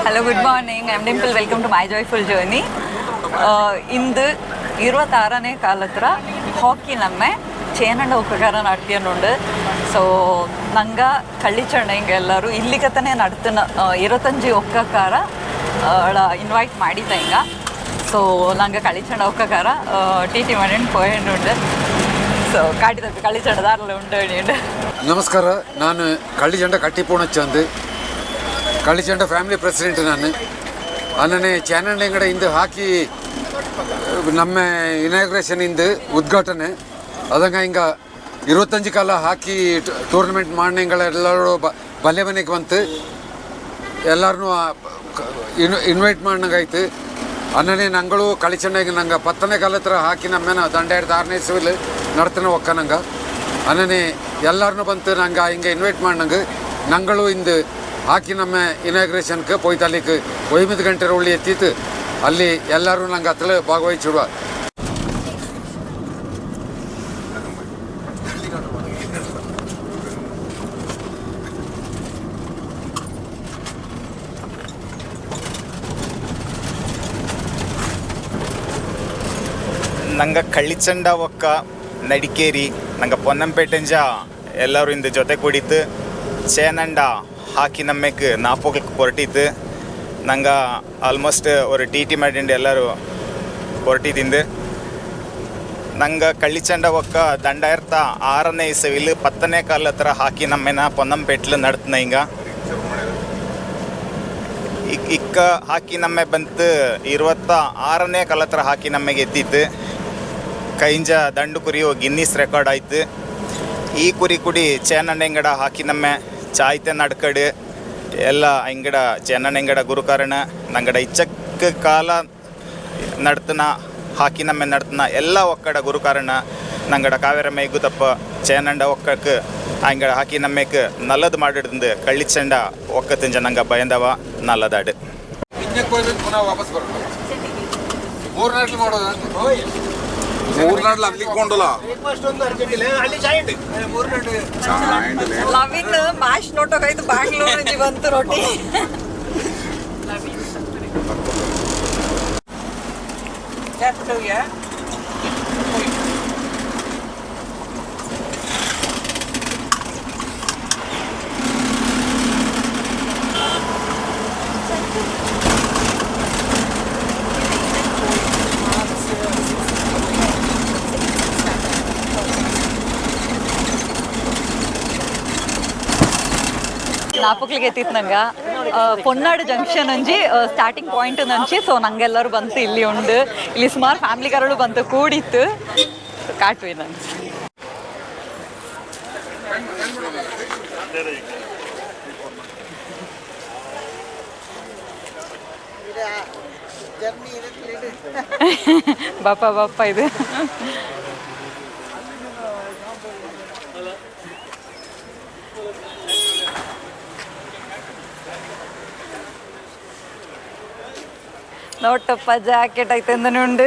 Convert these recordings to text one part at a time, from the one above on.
Hello, good morning. I'm Dimple. Welcome to My Joyful Journey. ಇಂದು 26ನೇ ಕಾಲತ್ರ ಹಾಕಿ ನಮ್ಮೆ ಚೇನಂಡ ಉಪಕಾರ ನಡ್ತಿಯನ್ನುಂಡು. So ನಂಗೆ ಕಳ್ಳಿಚಣ್ಣ ಹಿಂಗೆ ಎಲ್ಲರೂ ಇಲ್ಲಿಗತನೇ ನಡ್ತನ 25 ಒಕ್ಕಕಾರ ಇನ್ವೈಟ್ ಮಾಡಿದ್ದ ಹಿಂಗೆ. ಸೊ ನಂಗೆ ಕಳ್ಳಿಚಂಡ ಒಕ್ಕಕಾರ ಟಿ ಮಾಡಿಂಡು ಪೋಯಂಡು. ಸೊ ಕಾಟಿದ ಕಳ್ಳಿಚಂಡ ದಾರಲ್ಲ ಉಂಟು. ನಮಸ್ಕಾರ, ನಾನು ಕಳ್ಳಿಚಂಡ ಕಟ್ಟಿಪೋಣಚ್ಚಂದು ಕಳ್ಳಿಚಂಡ ಫ್ಯಾಮಿಲಿ ಪ್ರೆಸಿಡೆಂಟ್. ನಾನು ಅನ್ನನೆ ಚಾನಲ್ ಎಂಗಡೆ ಇಂದು ಹಾಕಿ ನಮ್ಮ ಇನಾಗ್ರೇಷನ್ ಇಂದು ಉದ್ಘಾಟನೆ ಅದಂಗ ಹಿಂಗ 25 ಕಾಲ ಹಾಕಿ ಟೂರ್ನಮೆಂಟ್ ಮಾಡ್ನೆಗಳೆಲ್ಲರೂ ಬಲ್ಲೆ ಮನೆಗೆ ಬಂತು ಎಲ್ಲರೂ ಇನ್ವೈಟ್ ಮಾಡ್ನಂಗಾಯ್ತು. ಅನ್ನನೆ ನಂಗಳು ಕಳಿಚಂಡಾಗ ನಂಗೆ 10ನೇ ಕಾಲ ಹತ್ರ ಹಾಕಿ ನಮ್ಮೇನ 2006ನೇ ಇಸ್ವಿಲಿ ನಡ್ತಾನೆ ಒಕ್ಕ ನಂಗೆ ಅನ್ನನೆ ಎಲ್ಲರೂ ಬಂತು ನಂಗೆ ಹಿಂಗೆ ಇನ್ವೈಟ್ ಮಾಡ್ನಂಗೆ ನಂಗಳು ಇಂದು ಹಾಕಿ ನಮ್ಮ ಇನಾಗ್ರೇಷನ್ಗೆ ಪೋಯ್ತಲ್ಲಿಗೆ 9 ಗಂಟೆ ಉಳ್ಳಿ ಎತ್ತಿತ್ತು. ಅಲ್ಲಿ ಎಲ್ಲರೂ ನಂಗೆ ಹತ್ತಲು ಭಾಗವಹಿಸಿಡುವ. ನಂಗೆ ಕಳ್ಳಿಚಂಡ ಒಕ್ಕ ನಡಿಕೇರಿ ನಂಗೆ ಪೊನ್ನಂಪೇಟೆಂಜ ಎಲ್ಲರೂ ಇಂದ ಜೊತೆ ಕೂಡಿತ್ತು ಚೇನಂಡ ಹಾಕಿ ನಮ್ಮೆಗೆ ನಾಪೋಗಕ್ಕೆ ಹೊರಟಿತ್ತು. ನಂಗೆ ಆಲ್ಮೋಸ್ಟ್ ஒரு ಟಿ ಮಾಡಿಂಡು ಎಲ್ಲರೂ ಹೊರಟಿದ್ದಿಂದು. ನಂಗೆ ಕಳ್ಳಿಚಂಡ ಒಕ್ಕ 2006ನೇ ಇಸವಿಲಿ 10ನೇ ಕಾಲ ಹತ್ರ ಹಾಕಿ ನಮ್ಮೆನ ಪೊನ್ನಂಪೇಟ್ಲು ನಡ್ತನ ಹಿಂಗ ಇಕ್ಕ ಹಾಕಿ ನಮ್ಮೆ ಬಂತು 26ನೇ ಕಾಲ ಹತ್ರ ಹಾಕಿ ನಮ್ಮೆಗೆ ಎತ್ತಿತ್ತು. ಕೈಂಜ ದಂಡು ಕುರಿಯೋ ಗಿನ್ನಿಸ್ ರೆಕಾರ್ಡ್ ಆಯ್ತು. ಈ ಕುರಿ ಕುಡಿ ಚೇನಂಡ ಹಾಕಿ ನಮ್ಮೆ ಚಾಯ್ತೆ ನಡ್ಕಡು ಎಲ್ಲ ಹಿಂಗಡ ಚೆನ್ನಂಗಡ ಗುರುಕಾರಣ ನಂಗಡ ಇಚ್ಚಕ್ಕ ಕಾಲ ನಡ್ತನ ಹಾಕಿ ನಮ್ಮೆ ನಡ್ತನ ಎಲ್ಲ ಒಕ್ಕಡ ಗುರುಕಾರಣ ನಂಗಡ ಕಾವೇರ ಮೇಗುತ್ತಪ್ಪ ಚೇನಂಡ ಒಕ್ಕಕ್ಕೆ ಹಂಗಡ ಹಾಕಿ ನಮ್ಮೆಕ್ ನಲ್ಲದು ಮಾಡಿಡ್ದು ಕಳ್ಳಿಚಂಡ ಒಕ್ಕತ್ತಿಂಜ ನಂಗೆ ಬಯಂದವ ನಲ್ಲದಾಡು. ಮೂರ್ನಾಡ್ಲು ಅಲ್ಲಿಕೊಂಡಲ್ಲ ಲವಿನ್ ಮ್ಯಾಶ್ ನೋಟೋಕಾಯ್ತು ಬ್ಯಾಂಗ್ಳೂರ್ ಬಂತು ರೊಟ್ಟಿ. ನಾಪಕ್ಲಿಗೆ ಎತ್ತಿತ್ತು ನಂಗೆ ಪೊನ್ನಾಡು ಜಂಕ್ಷನ್ ಅಂಜಿ ಸ್ಟಾರ್ಟಿಂಗ್ ಪಾಯಿಂಟ್ ನಂಚಿ. ಸೊ ನಂಗೆಲ್ಲರೂ ಬಂತು ಇಲ್ಲಿ ಉಂಡು. ಇಲ್ಲಿ ಸುಮಾರು ಫ್ಯಾಮಿಲಿಗಾರಳು ಬಂತು ಕೂಡಿತ್ತು ಕಾಟ್ವಿ ನಂಗೆ. ಬಾಪ ಇದು ನೋಟಪ್ಪ ಜಾಕೆಟ್ ಐತೆಂದನುಂಡು.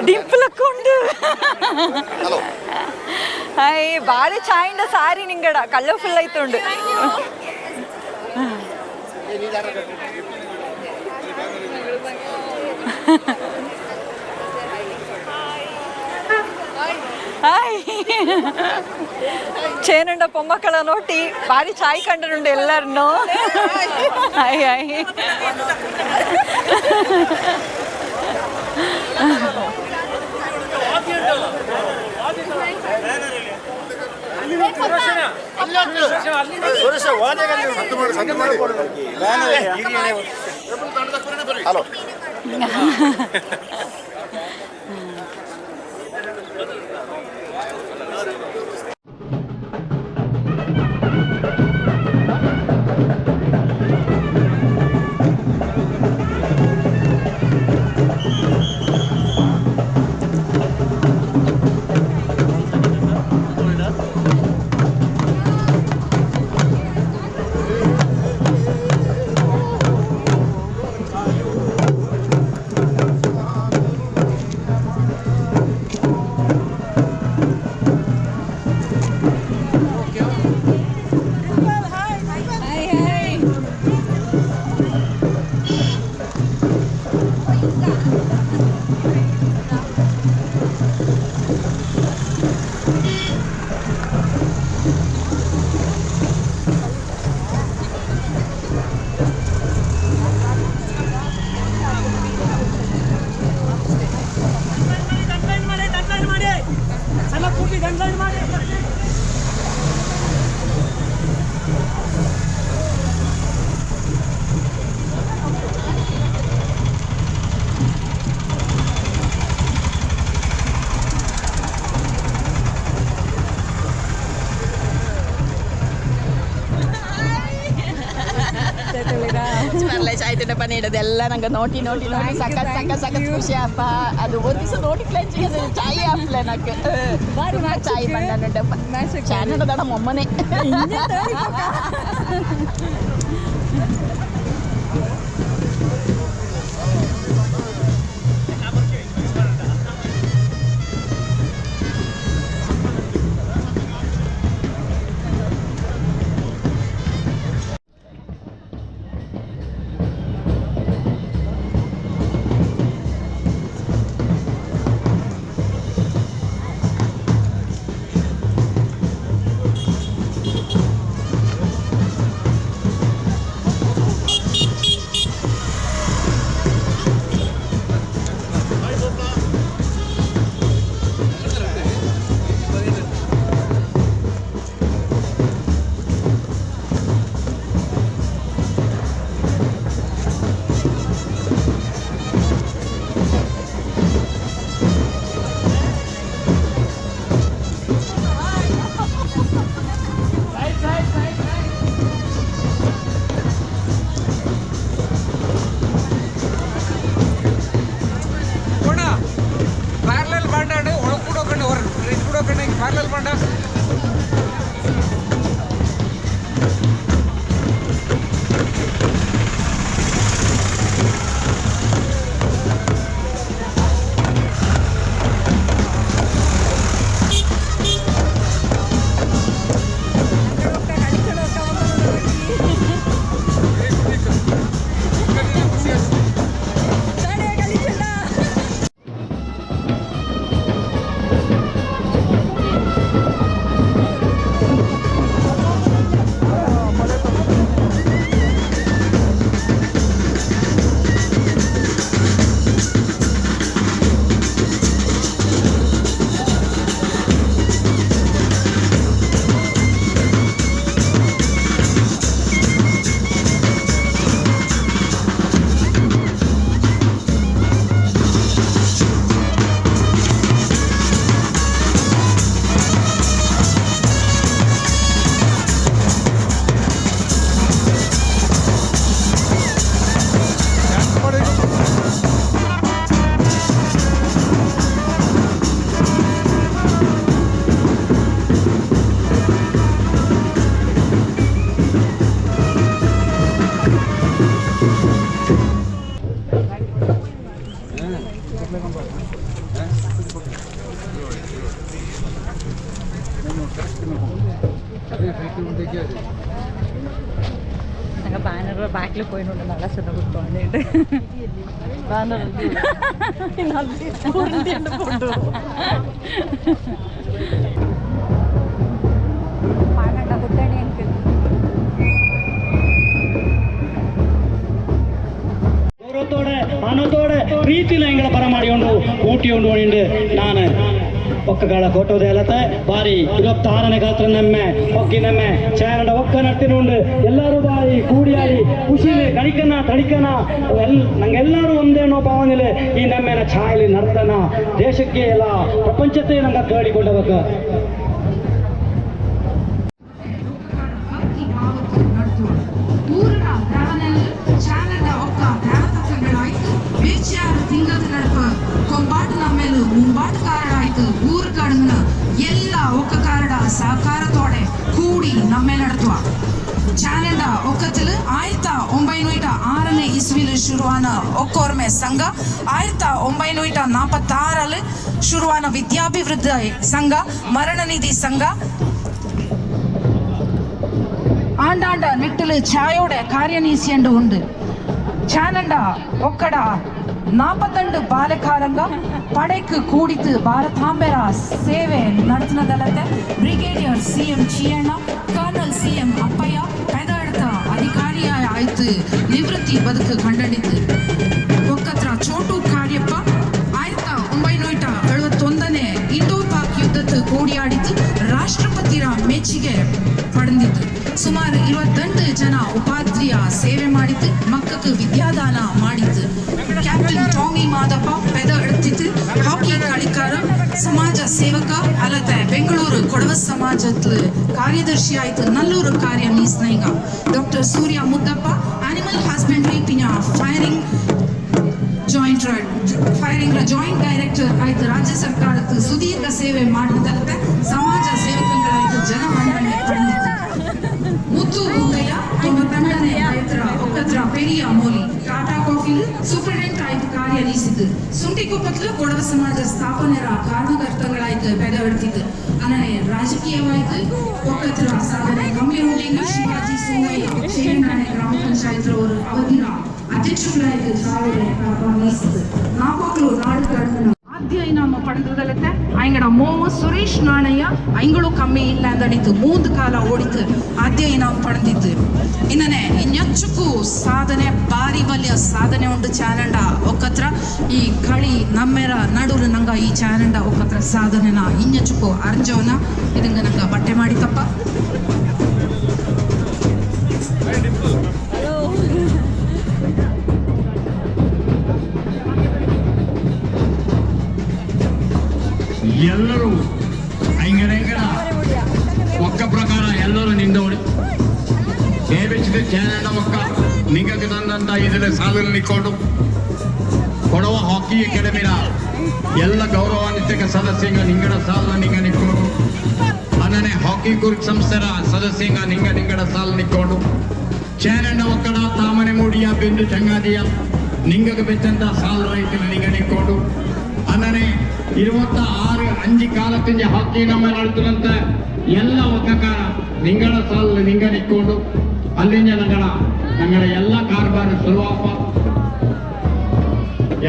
ಡಿಂಪಲಕ್ಕೊಂಡು ಹಾಯ್ ಬಾರಿ ಚಾಯಿಂಡ ಸಾರಿ ನಿಂಗಡ ಕಲರ್ಫುಲ್ ಆಯ್ತುಂಡು. ಹಾಯ್ ಚೇನಂಡ ಪೊಮ್ಮಕ್ಕಳ ನೋಟಿ ಬಾರಿ ಚಾಯ್ ಕಂಡು ಎಲ್ಲರನ್ನು. ಹಾಯ್ ಹಾಯ್ ಹಲೋ ಆಯ್ತು ಪನಿ ಇಡೋದೆಲ್ಲ ನಂಗೆ ನೋಡಿ ಸಖತ್ ಖುಷಿ ಅಪ್ಪ ಅದು ಒಂದು ದಿವಸ ನೋಡಿ ಕ್ಲಂಚಿಗೆ ಚಾಯ್ ಆಪ್ಲೆ ನಂಗೆ ಚಾಯ್ ಬಂಡಪ್ಪ ಚಾಯ್ ನೋಡೋದ ಮೊಮ್ಮನೆ ഞങ്ങൾ ബാനർ ബാക്കിൽ പോയിട്ടുണ്ട് നല്ല ശ്രദ്ധ കൊടുത്തോണ്ടിട്ട് ബാനർ കുത്തണി എനിക്ക് ಗೌರವത്തോടെ ಮಾನವത്തോടെ ಪ್ರೀತಿಲ ಎಂಗಳ ಪರ ಮಾಡಿಕೊಂಡು ಊಟಿಕೊಂಡು ಹೋಗಿಂಡು ನಾನು ಒಕ್ಕಗಳ ಕೊಟ್ಟೋದೆ ಅಲ್ಲತ್ತೆ ಬಾರಿ 26ನೇ ಗಾತ್ರ ನಮ್ಮೆ ಒಕ್ಕಿ ನಮ್ಮೆ ಚಾರಡ ಒಕ್ಕ ನಡ್ತಿನುಂಡು ಎಲ್ಲರೂ ಬಾರಿ ಕೂಡಿಯಾಡಿ ಖುಷಿಲಿ ಕಡಿಕನ ತಡಿಕನ ನಂಗೆಲ್ಲರೂ ಒಂದೇನೋ ಭಾವನೆಲೆ ಈ ನಮ್ಮೆನ ಛಾಯಲಿ ನರ್ತನ ದೇಶಕ್ಕೆ ಎಲ್ಲ ಪ್ರಪಂಚತೆ ನಂಗೆ ಕೇಳಿಕೊಂಡವಕ್ಕ ಎಲ್ಲ ಒಕ್ಕ ಕಾರಣ ಸಹಕಾರತೋಡೆ ಕೂಡಿ ನಮ್ಮೆ ನಡತ್ವ ಚಾನೆಂಡ ಒಕ್ಕത്തിൽ 1906ನೇ ಇಸ್ವಿಲಿ ಶುರುವಾನ ಒಕ್ಕೋರ್ಮೆ ಸಂಘ 1946 ಶುರುವಾನ ವಿದ್ಯಾಭಿವೃದ್ಧಿ ಸಂಘ ಮರಣನಿಧಿ ಸಂಘ ആണ്ടാണ്ട നിട്ടില് ഛായോടെ കാര്യനീസിയണ്ട് ഉണ്ട് ಚಾನಂಡ ಒಕ್ಕಡ 42 ಬಾಲಕಾರಂಗ ಪಡೆಕ್ ಕೂಡಿತು ಭಾರತಾಂಬೆರ ಸೇವೆ ನಡೆಸಿನದಲ್ಲದೆ ಬ್ರಿಗೇಡಿಯರ್ CM ಚಿಯಣ್ಣ ಕರ್ನಲ್ CM ಅಪ್ಪಯ್ಯ ಪೆದಡ್ತ ಅಧಿಕಾರಿಯಾಯ ಆಯ್ತು ನಿವೃತ್ತಿ ಬದುಕು ಕಂಡಡಿತು ಒಕ್ಕತ್ರ ಚೋಟು ಕಾರ್ಯಪ್ಪ 1971ನೇ ಇಂಡೋ ಪಾಕ್ ಯುದ್ಧದ ಕೂಡಿಯಾಡಿತು ರಾಷ್ಟ್ರಪತಿರ ಮೆಚ್ಚುಗೆ ಪಡೆದಿತ್ತು ಸುಮಾರು 28 ಜನ ಉಪಾಧ್ಯಾಯ ಸೇವೆ ಮಾಡಿತು ಮಕ್ಕಕ್ಕೆ ವಿದ್ಯಾದಾನ ಮಾಡಿತು ಕ್ಯಾಪ್ಟನ್ ಟಾಮಿ ಮಾದಪ್ಪ ಪೆದ ಎಡ್ತಿತ್ತು ಹಾಕಿ കളിക്കാರ ಸಮಾಜ ಸೇವಕ ಅಲ್ಲದೆ ಬೆಂಗಳೂರು ಕೊಡವ ಸಮಾಜ ಸಮಾಜತ್ಲು ಕಾರ್ಯದರ್ಶಿ ಆಯ್ತು ನಲ್ಲೂರು ಕಾರ್ಯ ನೀಸ್ನೈಗ doctor Surya Muddappa animal husbandry ಪಿನ ಫೈರಿಂಗ್ ಜಾಯಿಂಟ್ ಡೈರೆಕ್ಟರ್ ಆಯ್ತು ರಾಜ್ಯ ಸರ್ಕಾರದ ಸುದೀರ್ಘ ಸೇವೆ ಮಾಡಿದಲ್ಲದೆ ಸಮಾಜ ಸೇವಕಗಳಾಯ್ತು ಜನಮನ್ನಣೆ ಪಡೆದಿತ್ತು ಮುತ್ತು ಬುಕ್ಕಯ್ಯ 92ನೇ ಆಯ್ತರ ಒಕ್ಕತ್ರ ಪೆರಿಯ ಮೋಲಿ ಟಾಟಾ ಕಾಫಿ ಸೂಪರಿಂಟೆಂಡೆಂಟ್ ಆಯ್ತು ಕಾರ್ಯ ನೀಸಿದ್ದು ಸುಂಟಿಕೊಪ್ಪತ್ಲು ಕೊಡವ ಸಮಾಜ ಸ್ಥಾಪನೆರ ಕಾರಣಕರ್ತಗಳಾಯ್ತು ಬೆದವಡ್ತಿದ್ದು ಅನ್ನನೆ ರಾಜಕೀಯವಾಯ್ತು ಒಕ್ಕತ್ರ ಸಾಧನೆ ಕಮ್ಮಿ ಹುಟ್ಟಿಂಗ ಶಿವಾಜಿ ಸೋಮಯ್ಯ ಶೇರನಾಣೆ ಗ್ರಾಮ ಪಂಚಾಯತ್ ಅವರು ಅವಧಿನ ಅಧ್ಯಕ್ಷರಾಯ್ತು ಸಾವಿರ ನೀಸಿದ್ದು ನಾಪಕ್ಲು ನಾಡು ಕಡನ ಆದ್ಯ ನಮ್ಮ ಪಡೆದಲ್ಲತ್ತೆ ಅಯ್ಯಂಗಡ ಮೋಮ ಸುರೇಶ್ ನಾಣಯ್ಯ ಅಯ್ಯಗಳು ಕಮ್ಮಿ ಇಲ್ಲ ಅಂದಣಿತು 3 ಕಾಲ ಓಡಿತು ಆದ್ಯ ನಾವು ಪಡೆದಿದ್ದು ಇನ್ನನೆ ಇನ್ನೆಚ್ಚಕ್ಕೂ ಸಾಧನೆ ಬಾರಿ ಬಲ್ಯ ಸಾಧನೆ ಉಂಟು ಚಾನಂಡ ಒಕ್ಕತ್ರ ಈ ಕಳಿ ನಮ್ಮೆರ ನಡುಲು ನಂಗ ಈ ಚಾನಂಡ ಒಕ್ಕತ್ರ ಸಾಧನೆನ ಇನ್ನೆಚ್ಚಕ್ಕೂ ಅರ್ಜವನ ಇದಂಗ ನಂಗ ಬಟ್ಟೆ ಮಾಡಿತಪ್ಪ ಎಲ್ಲರೂ ಐಂಗಡ ಒಕ್ಕ ಪ್ರಕಾರ ಎಲ್ಲರೂ ನಿಂದೋಡಿ ದೇವಿಸಿದ ಚಾನಂಡ ಒಕ್ಕ ನಿಂಗಕ್ಕೆ ತಂದಂತ ಇದರ ಸಾಲಲ್ಲಿ ನಿಕ್ಕೊಂಡು ಕೊಡವ ಹಾಕಿ ಅಕಾಡೆಮಿನ ಎಲ್ಲ ಗೌರವಾನ್ವಿತ ಸದಸ್ಯಂಗ ನಿಂಗಡ ಸಾಲ ನಿಂಗ ನಿಕ್ಕೊಂಡು ಅನ್ನನೆ ಹಾಕಿ ಗುರು ಸಂಸ್ಥೆರ ಸದಸ್ಯಂಗ ನಿಂಗಡ ಸಾಲ ನಿಕ್ಕೊಂಡು ಚಾನಂಡ ಒಕ್ಕಡ ತಾಮನೆ ಮೂಡಿಯ ಬಿಂದು ಚಂಗಾದಿಯ ನಿಂಗಕ್ಕೆ ಬೆಚ್ಚಂತ ಸಾಲ ರೈತನ ನಿಂಗ ನಿಕ್ಕೊಂಡು ಅನ್ನನೆ 26 ಕಾಲದಿಂದ ಹಾಕಿ ನಮ್ಮ ನಡೆದಂತ ಎಲ್ಲ ಒಕ್ಕಕಾರ ನಿಂಗಳ ಸಾಲ ನಿಂಗ ನಿಕ್ಕೊಂಡು ಅಲ್ಲಿಂದ ನಂಗಳ ಎಲ್ಲ ಕಾರ್ಬಾರ ಸುಲಭ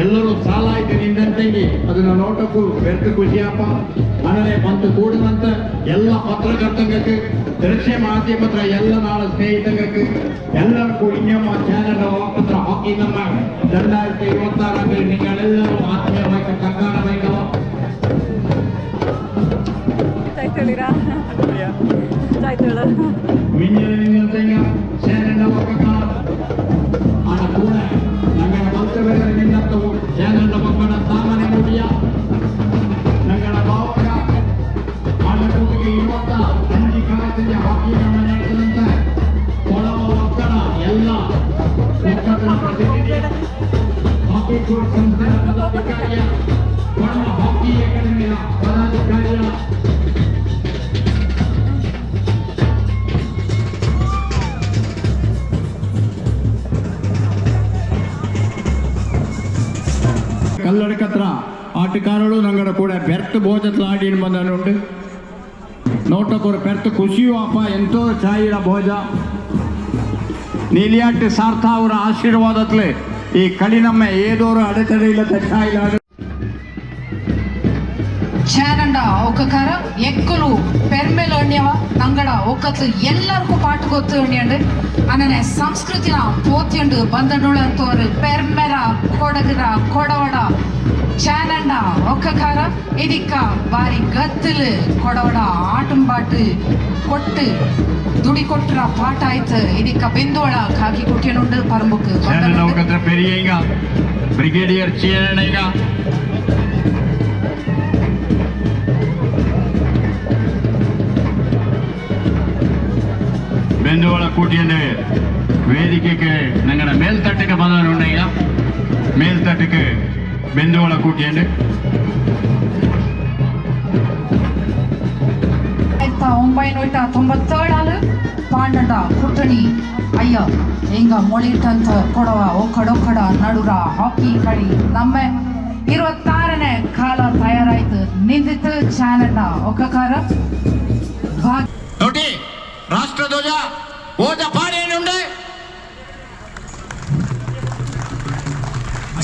ಎಲ್ಲರೂ ಸಾಲ ಆಯ್ತು ನಿಂದಂತೆಂಗಿ ಅದನ್ನ ನೋಟಕ್ಕೂ ವ್ಯರ್ಥ ಖುಷಿಯಪ್ಪ ಅನ್ನನೆ ಬಂತು ಕೂಡಿದಂತ ಎಲ್ಲ ಪತ್ರಕರ್ತಂಗಕ್ಕೆ ದೃಶ್ಯ ಮಾಧ್ಯಮತ್ರ ಎಲ್ಲ ನಾಳ ಸ್ನೇಹಿತಂಗಕ್ಕೆ ಎಲ್ಲರಿಗೂ ಇನ್ನೊಮ್ಮ ಚಾನಲ್ ಪತ್ರ ಹಾಕಿ ನಮ್ಮ 2026 ನಿಂಗಳೆಲ್ಲರೂ ಆತ್ಮೀಯವಾಗಿ ಕರ್ನಾಟಕ മിന്നലിങ്ങ ചേരേണ്ട മക്കൾ ആട കൂടെ ഞങ്ങളുടെ മന്ത്രിവരെ നിന്നത്തവും ചേരേണ്ട മക്കളുടെ താമനെ കൂടിയ ഞങ്ങളുടെ ഭാവക ആട കൂട്ടിಗೆ 25 ಕಾಲದಿಂದ ಹಾಕಿ ನಮ್ಮ ನಡೆದಂತೆ ಕೊಳವ ಮಕ್ಕಳ ಎಲ್ಲ ಒಕ್ಕಗಳ ಪ್ರತಿನಿಧಿ ಹಾಕಿ ಕೋರ್ಟ್ ಸಂಸ್ಥೆಯ ಪದಾಧಿಕಾರಿಯ ಕೊಳವ ಹಾಕಿ ಅಕಾಡೆಮಿಯ ಪದಾಧಿಕಾರಿಯ ಕಲ್ಲಡಕತ್ರ ಆಟಗಾರರು ನಂಗಡ ಕೂಡ ಬೆರ್ತ್ ಭೋಜತ್ಲ ಆಡಿ ಬಂದನುಂಟು ನೋಟಕ್ಕೊರು ಬೆರ್ತ್ ಖುಷಿಯೂ ಅಪ್ಪ ಎಂತೋ ಚಾಯಿರ ಭೋಜ ನೀಲಿಯಾಟ್ ಸಾರ್ಥ ಅವರ ಆಶೀರ್ವಾದತ್ಲೆ ಈ ಕಡಿನಮ್ಮೆ ಏದೋರು ಅಡೆತಡೆ ಇಲ್ಲದ ಚಾಯಿಲಾಡ ಚಾನಂಡ ಒಕ್ಕಕಾರ ಎಕ್ಕಲು ಪೆರ್ಮೆಲಣ್ಯವ ನಂಗಡ ಒಕ್ಕತ್ಲು ಎಲ್ಲರಿಗೂ ಪಾಠ ಗೊತ್ತು ಅಣ್ಯಂಡು ಅನ್ನನೆ ಸಂಸ್ಕೃತಿನ ಪೋತ್ಯಂಡು ಬಂದನುಳಂತೋರು ಪೆರ್ಮೆರ ಕೊಡಗರ ಕೊಡವಡ ಚಾನಂಡ ಒಕ್ಕಕಾರ ಇದಕ್ಕ ಬಾರಿ ಗತ್ತಲು ಕೊಡವಡ ಆಟಂಬಾಟು ಕೊಟ್ಟು ದುಡಿ ಕೊಟ್ರ ಪಾಠ ಆಯ್ತು ಇದಕ್ಕ ಬೆಂದೋಳ ಕಾಕಿ ಕುಟ್ಟಿಯನುಂಡು ಪರಂಬುಕ್ பெரியங்க ಬ್ರಿಗೇಡಿಯರ್ ಚೇರಣಗ ಬೆಂದೋಳ ಕೂಟಿಯಂಡು ವೇದಿಕೆಗೆ ഞങ്ങളുടെ മേൽത്തട്ടിക്ക് ಬಂದನುಂಡಯ್ಯ ಮೇಲ್ತಟ್ಟಿಗೆ ಬೆಂದೋಳ ಕೂಟಿಯಂಡು 1997 ಪಾಂಡಂಡ ಕುಟ್ಟಣಿ ಅಯ್ಯ ಹಿಂಗ ಮೊಳಿಟಂತ ಕೊಡವ ಒಕ್ಕಡೊಕ್ಕಡ ನಡುರ ಹಾಕಿ ಕಳಿ ನಮ್ಮ 26ನೇ ಕಾಲ ತಯಾರಾಯ್ತು ನಿಂದಿತ್ತು ಚಾನಂಡ ಒಕ್ಕಕಾರ ನೋಡಿ ರಾಷ್ಟ್ರಧ್ವಜ ಓದ ಪಾಡೇನುಂಡೆ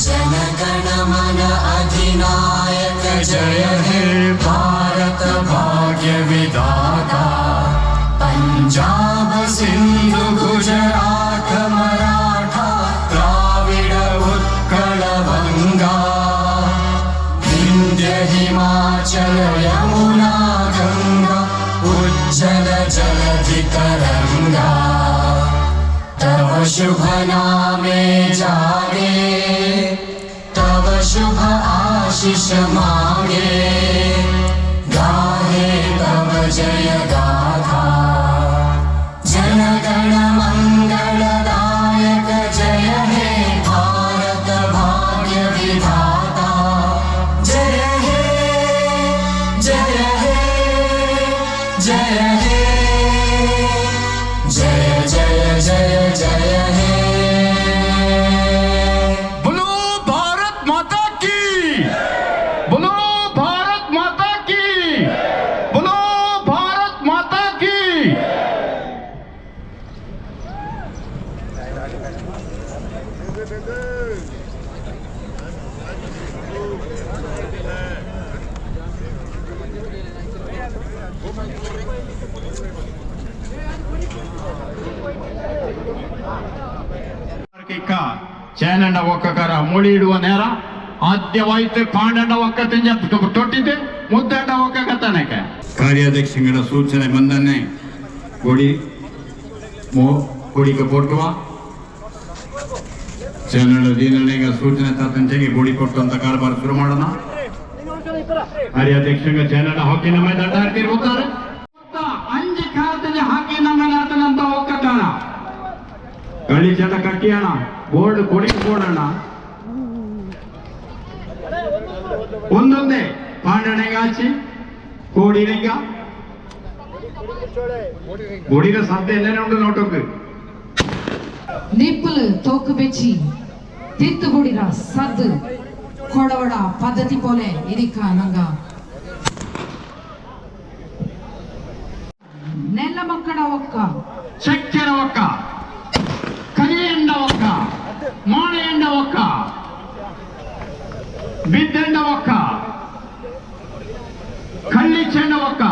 जनगणमन अधिनायक जय हे भारत भाग्य विधाता पंजाब सिंधु गुजरात मराठा द्राविड उत्कल गंगा विंध्य हिमाचल यमुना गंगा उज्जल जलधि तरंगा तव शुभ नामे जागे तव शुभ आशीष मांगे गाहे तव जय ചേനണ്ട ഒക്കക്കാര മുടി ഇടുವ നേര ആദ്യമായിട്ട് പാണ്ടണ്ട ഒക്ക തിഞ്ഞ തൊട്ടിട്ട് മുದ್ದണ്ട ഒക്ക കത്തനಕ್ಕೆ ಕಾರ್ಯಾಧ್ಯಕ್ಷಗಳ ಸೂಚನೆ ಬಂದನ್ನೇ ಕೊಡಿಗೆ ಕೊಟ್ಟುವ ചേനണ്ട ದೀನಳಿಗೆ ಸೂಚನೆ ತಕ್ಕಂತೆಗೆ ಗುಡಿ ಕೊಟ್ಟಂತ ಕಾರ್ಬಾರ್ ಶುರು ಮಾಡೋಣ. ಕಾರ್ಯಾಧ್ಯಕ್ಷಗಳ ചേനണ്ട ಹಾಕಿ ನಮ್ಮ ದಂಡಾರ್ತಿರುತ್ತಾರೆ 5 ಕಾಲದಲ್ಲಿ ಹಾಕಿ ನಮ್ಮ ನರ್ತನಂತ ಒಕ್ಕತಾನ കളി ചേട്ട കട്ടിയാണ് ബോർഡ് കൊടി ബോർഡാണ് ഒന്നൊന്നേ പാണ്ടണേകാച്ചി കോടിയിലേക്ക കൊടിയുടെ ശബ്ദം എല്ലാം ഉണ്ട് നോട്ടോക്ക് ನಿಪ್ಪಲು ತೋಕು ಬೆಚ್ಚಿ ತಿತ್ತುಗುಡಿರ ಸದ್ದು ಕೊಡವಡ ಪದ್ಧತಿ ಪೋಲೆ ಇದಕ್ಕ ನಂಗ ನೆಲ್ಲ ಮಕ್ಕಳ ಒಕ್ಕ ಚಕ್ಕೆರ ಒಕ್ಕ ಕರಿಯಂಡ ಒಕ್ಕ ಮಾಳೆಯಂಡ ಒಕ್ಕ ಬಿದ್ದಂಡ ಒಕ್ಕ ಕಳ್ಳಿ ಚೆಂಡ ಒಕ್ಕ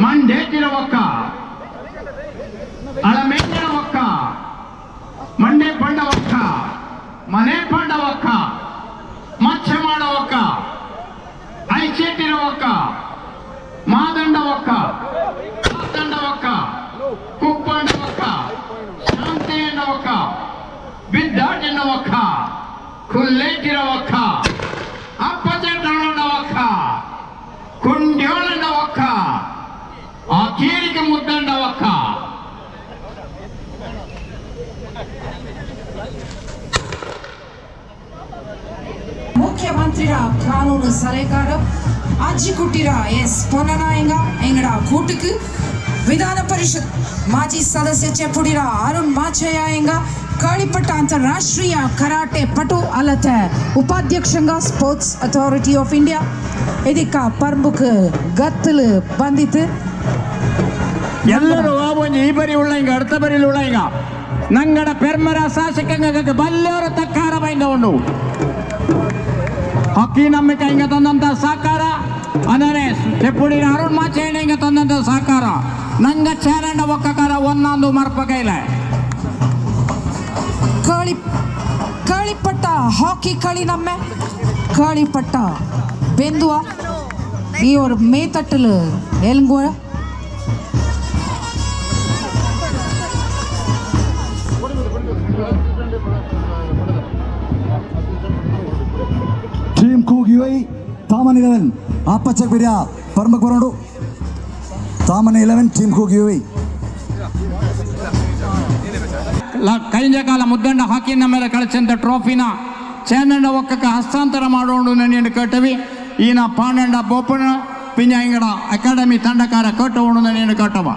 ಮಂಡೇತಿರ ಒಕ್ಕ ಅಳಮೇಂಜನ ಒಕ್ಕ ಮಂಡೆ ಪಂಡ ಒಕ್ಕ ಮನೆ ಪಂಡ ಒಕ್ಕ ಮಚ್ಚೆ ಮಾಡ ಒಕ್ಕ ಐಚೆಟ್ಟಿರ ಒಕ್ಕ ಮಾದಂಡ ಒಕ್ಕ ದಂಡ ಒಕ್ಕ ಕುಪ್ಪಂಡ ಒಕ್ಕ ಶಾಂತಿ ಎಂಡ ಒಕ್ಕ ಬಿದ್ದಾಟಿನ ಒಕ್ಕ ಕುಲ್ಲೇಟಿರ ಒಕ್ಕ ಅಪ್ಪಚೆಂಡ ಒಕ್ಕ ಕುಂಡ್ಯೋಳಂಡ ಒಕ್ಕ ಆ ಕೀರಿಗೆ ಮುದ್ದಂಡ ಒಕ್ಕ ಮುಖ್ಯಮಂತ್ರಿರ ಕಾನೂನು ಸಲಹೆಗಾರ ಅಜ್ಜಿ ಕುಟ್ಟಿರ ಎಸ್ ಪೊನ್ನನಾಯಂಗ ಎಂಗಡ ಕೂಟಕ್ಕೆ ವಿಧಾನ ಪರಿಷತ್ ಮಾಜಿ ಸದಸ್ಯ ಚೆಪ್ಪುಡಿರ ಅರುಣ್ ಮಾಚಯ್ಯಂಗ ಕಾಳಿಪಟ್ಟ ಅಂತಾರಾಷ್ಟ್ರೀಯ ಕರಾಟೆ ಪಟು ಅಲ್ಲತ ಉಪಾಧ್ಯಕ್ಷಂಗ ಸ್ಪೋರ್ಟ್ಸ್ ಅಥಾರಿಟಿ ಆಫ್ ಇಂಡಿಯಾ ಇದಕ್ಕ ಪ್ರಮುಖ ಗತ್ತಲು ಬಂದಿತ್ತು ಎಲ್ಲರೂ ಒಂದು ಈ ಬರಿ ಉಳ್ಳ ಹಿಂಗ ಅರ್ಥ ಬರಿಲು ಉಳ್ಳ ಹಿಂಗ ನಂಗಡ ಪೆರ್ಮರ ಶಾಸಕಂಗ ಬಲ್ಲೆಯವರ ತಕ್ಕಾರ ಬೈಂದ ಉಂಡು ಹಾಕಿ ನಮ್ಮ ಹಿಂಗ ತಂದಂತ ಸಹಕಾರ ಅಂದರೆ ಚೆಪ್ಪುಡಿನ ಅರುಣ್ ಮಾಚೇಣ ಹಿಂಗ ತಂದಂತ ಸಹಕಾರ ನಂಗ ಚಾರಂಡ ಒಕ್ಕಕಾರ ಒಂದೊಂದು ಮರ್ಪ ಕೈಲೆ ಕಾಳಿಪಟ್ಟ ಹಾಕಿ களி நம்ம காளிப்பட்ட ಬೆಂದುವ ಈ ஒரு ಮೇತಟ್ಟಲು ಎಲ್ಗೋಳ ಟೀಮ್ ಕೂಗಿಯೋಯ್ ತಾಮನ್ 11 ಆಪಚ್ಚಕ್ ಬಿರಿಯ ಪರ್ಮಕ್ ಬರೋಡು ತಾಮನ್ 11 ಟೀಮ್ ಕೂಗಿಯೋಯ್ ಕೈಂಜ ಕಾಲ ಮುದ್ದಂಡ ಹಾಕಿ ನಮ್ಮ ಕಳಿಸಂತ ಟ್ರೋಫಿನ ചേനണ്ട ಒಕ್ಕಕ್ಕೆ ಹಸ್ತಾಂತರ ಮಾಡೋಣ ನೆನೆಯನ್ನು ಕೇಟವಿ ಈನ ಪಾಂಡಂಡ ಬೋಪನ ಪಿಂಜ ಇಂಗಡ ಅಕಾಡೆಮಿ ತಂಡಕಾರ ಕೇಟೋಣ ನೆನೆಯನ್ನು ಕೇಟವ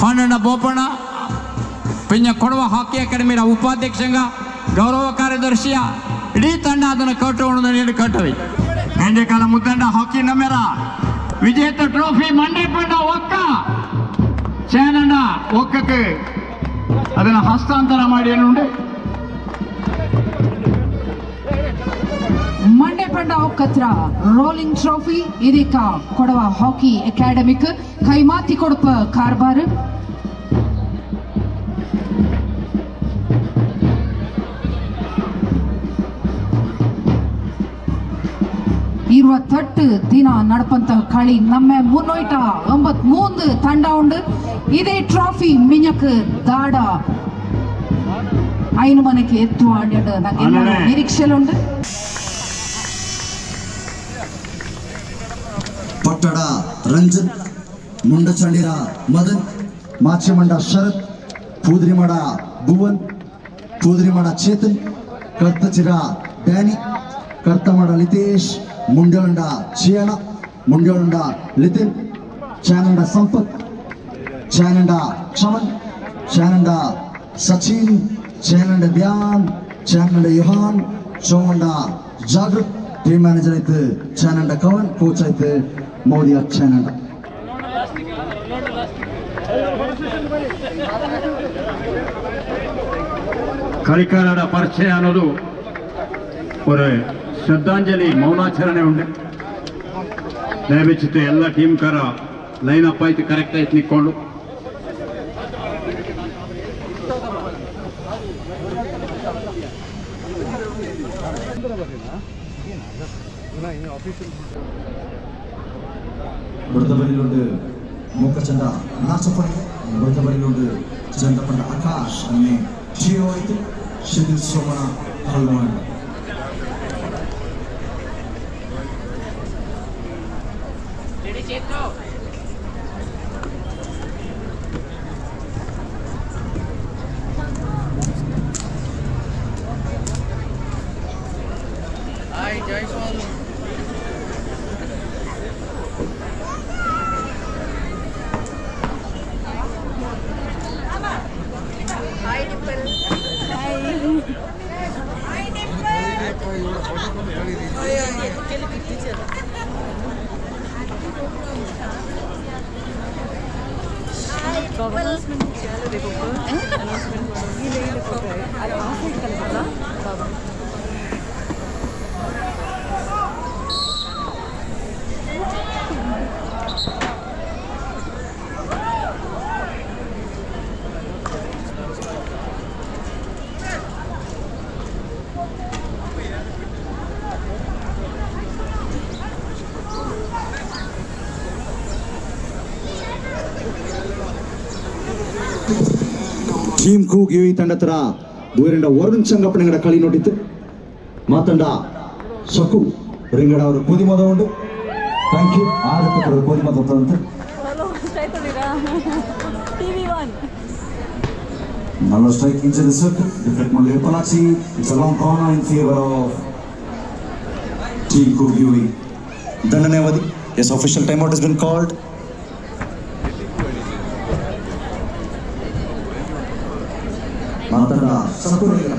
ಪಾಂಡಂಡ ಬೋಪಣ ಪಿಂಜ ಕೊಡವ ಹಾಕಿ ಅಕಾಡೆಮಿರ ಉಪಾಧ್ಯಕ್ಷಂಗ ಗೌರವ ಕಾರ್ಯದರ್ಶಿಯ ಇಡೀ ತಂಡ ಅದನ್ನು ಕೇಟೋಣ ನೆನೆಯನ್ನು ಕೇಟವಿ ಕೈಂಜ ಕಾಲ ಮುದ್ದಂಡ ಹಾಕಿ ನಮ್ಮೆರ ವಿಜೇತ ಟ್ರೋಫಿ ಮಂಡೆ ಪಂಡ ಒಕ್ಕ ചേനണ്ട ಒಕ್ಕಕ್ಕೆ ಅದನ್ನು ಹಸ್ತಾಂತರ ಮಾಡಿ ಏನುಂಡು ಮಂಡೆ ಪಂಡ ಒಕ್ಕತ್ರ ರೋಲಿಂಗ್ ಟ್ರೋಫಿ ಇದಕ್ಕ ಕೊಡವ ಹಾಕಿ ಅಕಾಡೆಮಿಕ್ ಕೈಮಾತಿ ಕೊಡಪ ಕಾರ್ಬಾರ್ ഇരുപത്തെട്ട് ദിന നടപ്പಂತ കളി നമ്മെ മുന്നോട്ട 93 ತಂಡ ഉണ്ട് ಇದೇ ಟ್ರೋಫಿ ಮಿഞ്ഞക്ക് ದಾಡ ಐನು ಮನೆಗೆ ಎತ್ತುವ ನಂಗೆ ನಿರೀಕ್ಷೆಲುಂಡು ಪಟ್ಟಡ Ranjan Mundachandira Madan Machimanda Sharath Poodrimada Bhuvan Poodrimada Chethan Karthachira Danny Karthamada Lithesh Mundyonda Chiyana Mundyonda Lithin Chananda Sampath Chananda Kshaman Chananda Sachin Chananda Dhyan Chananda Yuhan Chomanda Jagruth team manager ಐತೆ ಚಾನಂಡ ಕವನ್ ಕೋಚ್ ಐತೆ ಮೋದಿ ಚಾನಂಡ കളിക്കാരുടെ ಪರಿಚಯ ಅನ್ನೋದು ഒരു ಶ್ರದ್ಧಾಂಜಲಿ ಮೌನಾಚರಣೆ ಉಂಟು. ದಯವಿಟ್ಟು ಎಲ್ಲ ಟೀಮ್ಕಾರ ಲೈನ್ ಅಪ್ ಆಯ್ತು, ಕರೆಕ್ಟ್ ಆಯ್ತು ನಿಕ್ಕೊಂಡು. വൃത്തപരിയിലുണ്ട് മൂക്കച്ചണ്ട നാച്ചപ്പണി, വൃത്തപരിയിലുണ്ട് ചന്തപ്പണ്ട ആകാശ് അങ്ങനെ ജിയോയിട്ട് ಶಿಥಿಲ್ ಸೋಮನ ಹಲ್ವಾಣ. ಟೀಮ್ ಕೂಗಿ ಈ ತಂಡ ಹತ್ರ ದೂರಿಂದ ವರುಣ್ ಸಂಗಪ್ಪನಗಡ കളി ನೋಡಿತ್ತು ಮಾತಂಡ ಸಕು ರಿಂಗಡ ಅವರು ಕೂದಿ ಮದ ಉಂಟು. Thank you. ಆಡಕ್ಕೆ ಕೂದಿ ಮದ ಅಂತ നല്ല strike into the circle. Deflect on Leopalachi. It's a long corner in favor of Team Kugyui. ದಂಡನೆ ಅವಧಿ. Yes, official timeout has been called. ಮಾತಂಡ ಸಕುರೇಗ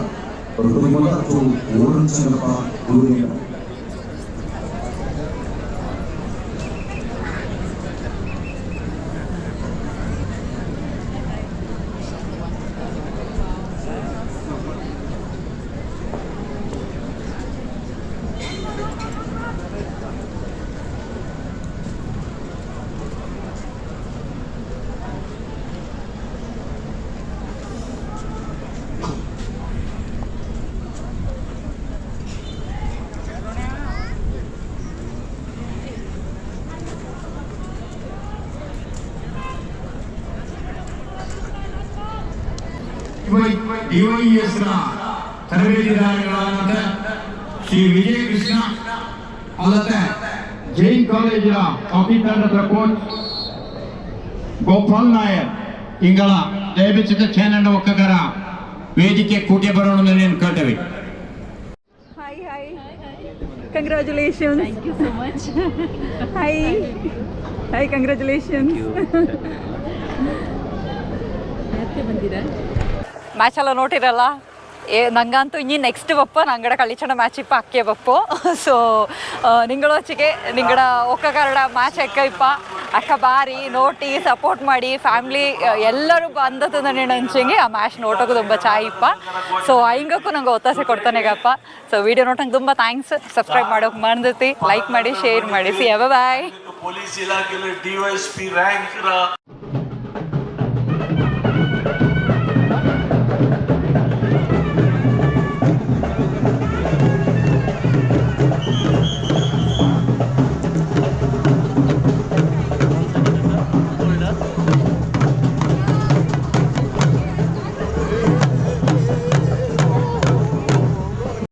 ಋತುಮಂತೂ ಓರಂಚನಪ್ಪ ಊರೇಗ ಡಿವೈಎಸ್ನ ತರಬೇತಿದಾರರಾದಂಥ Shri ವಿಜಯ ಕೃಷ್ಣ ಅಲ್ಲದೆ ಜೈನ್ ಕಾಲೇಜಿನ ಹಾಕಿ ತಂಡದ ಕೋಚ್ ಗೋಪಾಲ್ ನಾಯರ್ ಇಂಗಳ ದಯವಿಟ್ಟು ಚಾನಲ್ ಒಕ್ಕಗರ ವೇದಿಕೆ ಕೂಟಿ ಬರೋಣ ನಾನು ಕೇಳ್ತೇವೆ. Hi congratulations. Thank you so much. Hi congratulations. Match ಎಲ್ಲ ನೋಡಿರಲ್ಲ. ನಂಗಂತೂ ಇನ್ನಿ ನೆಕ್ಸ್ಟ್ ಬಪ್ಪ ನಂಗಡ ಕಳಿಚಣ ಮ್ಯಾಚ್ ಇಪ್ಪ ಅಕ್ಕೆ ಬಪ್ಪು. ಸೊ ನಿಂಗಳೊಚ್ಚಿಗೆ ನಿಂಗಡ ಒಕ್ಕಗಾರಡ ಮ್ಯಾಚ್ ಎಕ್ಕ ಅಕ್ಕ ಬಾರಿ ನೋಟಿ ಸಪೋರ್ಟ್ ಮಾಡಿ ಫ್ಯಾಮಿಲಿ ಎಲ್ಲರೂ ಬಂದದ್ದು ನೆನಂಚಿಗೆ ಆ ಮ್ಯಾಚ್ ನೋಟೋಕು ತುಂಬ ಚಾಯಿಪ್ಪ. ಸೊ ಹಿಂಗಕ್ಕೂ ನಂಗೆ ಒತ್ತಾಸೆ ಕೊಡ್ತಾನೆಗಪ್ಪ. ಸೊ ವಿಡಿಯೋ ನೋಟಂಗೆ ತುಂಬ ಥ್ಯಾಂಕ್ಸ್. ಸಬ್ಸ್ಕ್ರೈಬ್ ಮಾಡೋಕೆ ಮರ್ದತಿ, ಲೈಕ್ ಮಾಡಿ, ಶೇರ್ ಮಾಡಿ. See bye. ಪೊಲೀಸ್ ಇಲಾಖೆಯಲ್ಲಿ DYSP ರ್ಯಾಂಕ್